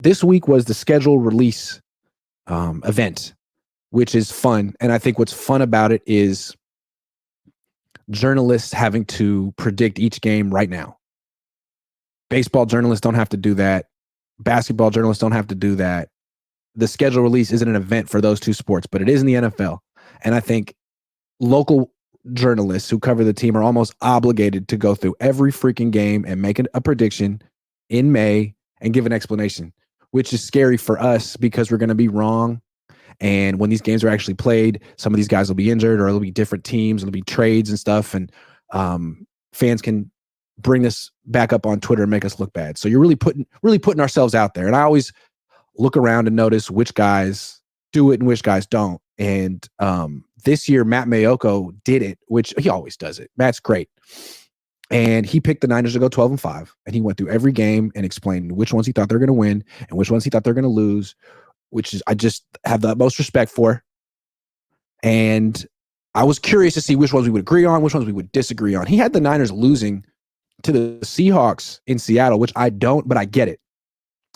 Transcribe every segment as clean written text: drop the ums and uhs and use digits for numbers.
this week was the schedule release event, which is fun. And I think what's fun about it is journalists having to predict each game right now. Baseball journalists don't have to do that. Basketball journalists don't have to do that. The schedule release isn't an event for those two sports, but it is in the NFL. And I think local journalists who cover the team are almost obligated to go through every freaking game and make a prediction in May and give an explanation, which is scary for us because we're going to be wrong. And when these games are actually played, some of these guys will be injured or it'll be different teams. It'll be trades and stuff. And fans can bring this back up on Twitter and make us look bad. So you're really putting ourselves out there. And I always look around and notice which guys do it and which guys don't. And this year, Matt Mayoko did it, which he always does it. Matt's great. And he picked the Niners to go 12-5. And he went through every game and explained which ones he thought they're going to win and which ones he thought they're going to lose, which is I just have the utmost respect for. And I was curious to see which ones we would agree on, which ones we would disagree on. He had the Niners losing to the Seahawks in Seattle, which I don't, but I get it.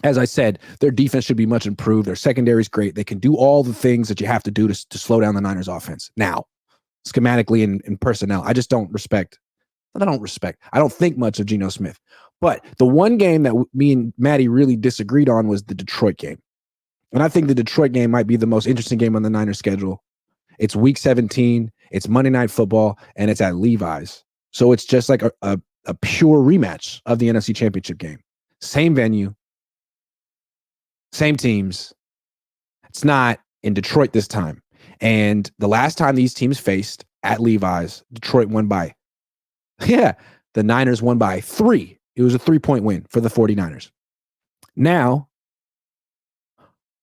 As I said, their defense should be much improved. Their secondary is great. They can do all the things that you have to do to slow down the Niners offense. Now, schematically and personnel, I just don't respect. I don't think much of Geno Smith. But the one game that me and Maddie really disagreed on was the Detroit game. And I think the Detroit game might be the most interesting game on the Niners schedule. It's week 17. It's Monday Night Football, and it's at Levi's. So it's just like a pure rematch of the NFC Championship game. Same venue, same teams. It's not in Detroit this time. And the last time these teams faced at Levi's, Detroit won by, the Niners won by 3. It was a 3-point win for the 49ers. Now,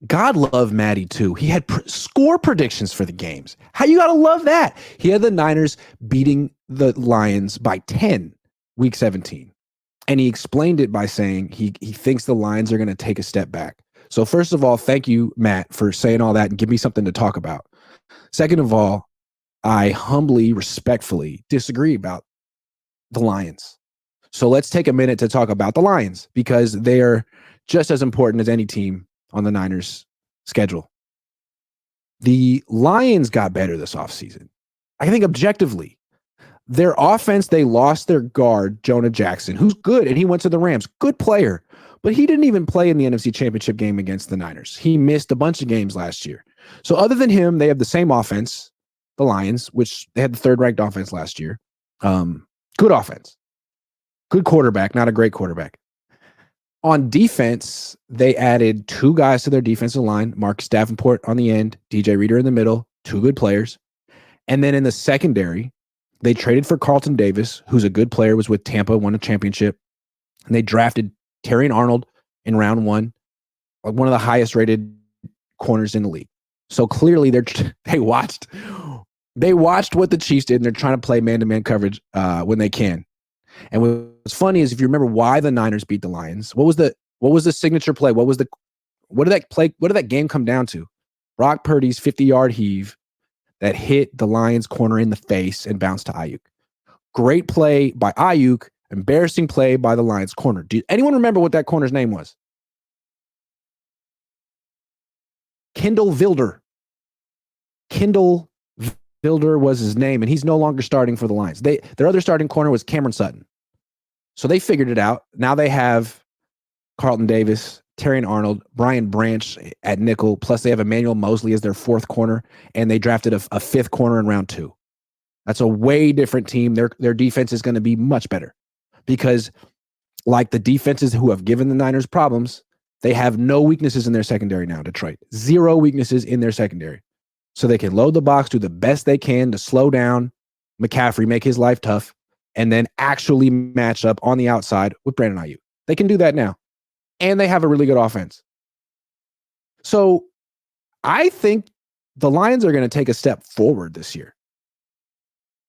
God love Maddie too. He had score predictions for the games. How you got to love that? He had the Niners beating the Lions by 10, week 17. And he explained it by saying he thinks the Lions are going to take a step back. So first of all, thank you, Matt, for saying all that and give me something to talk about. Second of all, I humbly, respectfully disagree about the Lions. So let's take a minute to talk about the Lions because they are just as important as any team on the Niners schedule. The Lions got better this offseason. I think objectively, their offense, they lost their guard, Jonah Jackson, who's good, and he went to the Rams. Good player, but he didn't even play in the NFC Championship game against the Niners. He missed a bunch of games last year. So other than him, they have the same offense, the Lions, which they had the third-ranked offense last year. Good offense. Good quarterback, not a great quarterback. On defense, they added 2 guys to their defensive line, Marcus Davenport on the end, DJ Reader in the middle, 2 good players. And then in the secondary, they traded for Carlton Davis, who's a good player, was with Tampa, won a championship. And they drafted Terrion Arnold in round 1, like one of the highest rated corners in the league. So clearly they watched what the Chiefs did, and they're trying to play man-to-man coverage when they can. And what's funny is if you remember why the Niners beat the Lions, what was the signature play? What did that game come down to? Brock Purdy's 50-yard heave that hit the Lions corner in the face and bounced to Ayuk. Great play by Ayuk, embarrassing play by the Lions corner. Do anyone remember what that corner's name was? Kendall Vilder. Kendall Vilder was his name, and he's no longer starting for the Lions. Their other starting corner was Cameron Sutton. So they figured it out. Now they have Carlton Davis, Terrion Arnold, Brian Branch at nickel, plus they have Emmanuel Mosley as their 4th corner, and they drafted a 5th corner in round 2. That's a way different team. Their defense is going to be much better because like the defenses who have given the Niners problems, they have no weaknesses in their secondary now, Detroit. 0 weaknesses in their secondary. So they can load the box, do the best they can to slow down McCaffrey, make his life tough, and then actually match up on the outside with Brandon Ayuk. They can do that now. And they have a really good offense. So I think the Lions are going to take a step forward this year.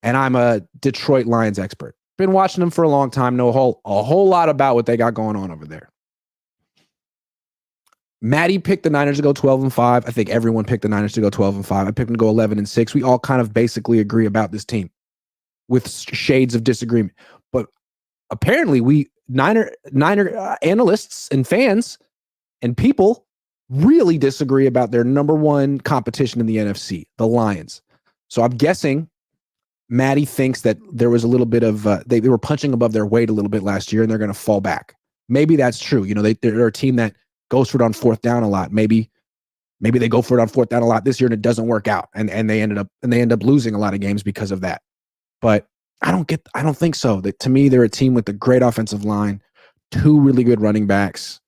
And I'm a Detroit Lions expert. Been watching them for a long time, know a whole lot about what they got going on over there. Maddie picked the Niners to go 12-5. I think everyone picked the Niners to go 12-5. I picked them to go 11-6. We all kind of basically agree about this team with shades of disagreement. But apparently Niner analysts and fans And people really disagree about their number one competition in the NFC, the Lions. So I'm guessing Matty thinks that there was a little bit of they were punching above their weight a little bit last year, and they're going to fall back. Maybe that's true. They're a team that goes for it on fourth down a lot. Maybe they go for it on fourth down a lot this year, and it doesn't work out, and they end up losing a lot of games because of that. But I don't think so. To me, they're a team with a great offensive line, two really good running backs,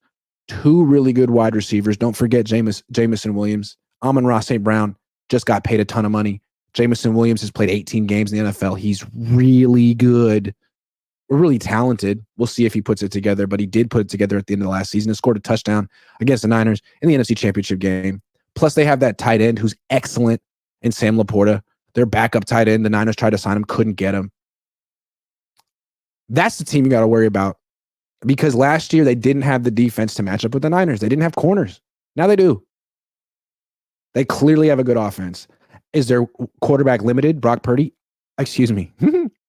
two really good wide receivers. Don't forget Jamison Williams. Amon-Ra St. Brown just got paid a ton of money. Jamison Williams has played 18 games in the NFL. He's really good. Really talented. We'll see if he puts it together, but he did put it together at the end of the last season and scored a touchdown against the Niners in the NFC Championship game. Plus, they have that tight end who's excellent in Sam Laporta. Their backup tight end, the Niners tried to sign him, couldn't get him. That's the team you got to worry about, because last year they didn't have the defense to match up with the Niners. They didn't have corners. Now they do. They clearly have a good offense. Is their quarterback limited? Brock Purdy? Excuse me.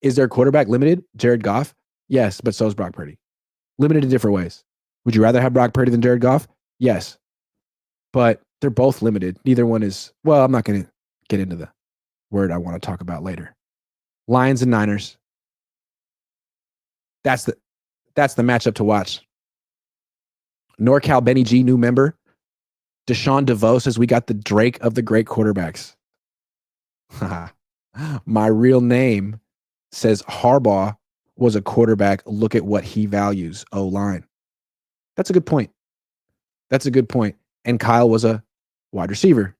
Is their quarterback limited? Jared Goff? Yes, but so is Brock Purdy. Limited in different ways. Would you rather have Brock Purdy than Jared Goff? Yes. But they're both limited. Neither one is, well, I'm not going to get into the word I want to talk about later. Lions and Niners. That's the matchup to watch. NorCal Benny G, new member. Deshaun DeVoe says we got the Drake of the great quarterbacks. My real name says Harbaugh was a quarterback. Look at what he values. O-line. That's a good point. And Kyle was a wide receiver.